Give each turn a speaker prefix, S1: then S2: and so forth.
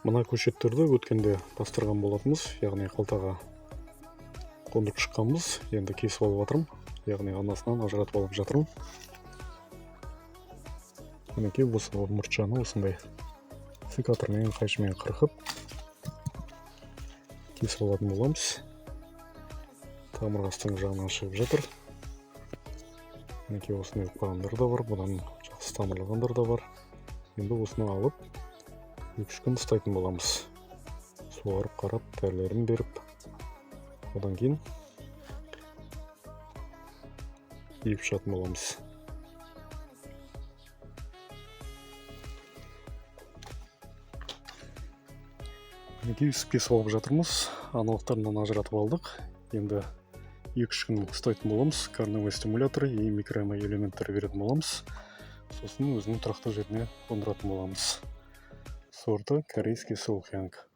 S1: Мына көшеттерді өткенде бастырған болатынбыз, яғни қалтаға қондырып шыққанбыз. Енді кесіп алып жатырмын, яғни анасынан ажыратып алып жатырмын. Мінекей осы мұртшаны осындай секатормен қайшымен қырқып кесіп алатын боламыз. Тамырғастың жағынан шығып жатыр. Мінекей осындай ұқпағандар да бар, бұдан жақсы тамырлағандар да бар. Енді осыны алып 2-3 күн ұстайтын боламыз. Суарып қарап, дәрілерін беріп, одан кейін киіп шығатын боламыз. Мінекей үсіп кесіп алып жатырмыз. Аналықтарынан ажыратып алдық. Енді 2-3 күн ұстайтын боламыз. Корневой стимулятор и микроэлементтер беретін боламыз. Сосын өзінің тұрақты жеріне қондыратын боламыз. Сорты корейский Солхянг.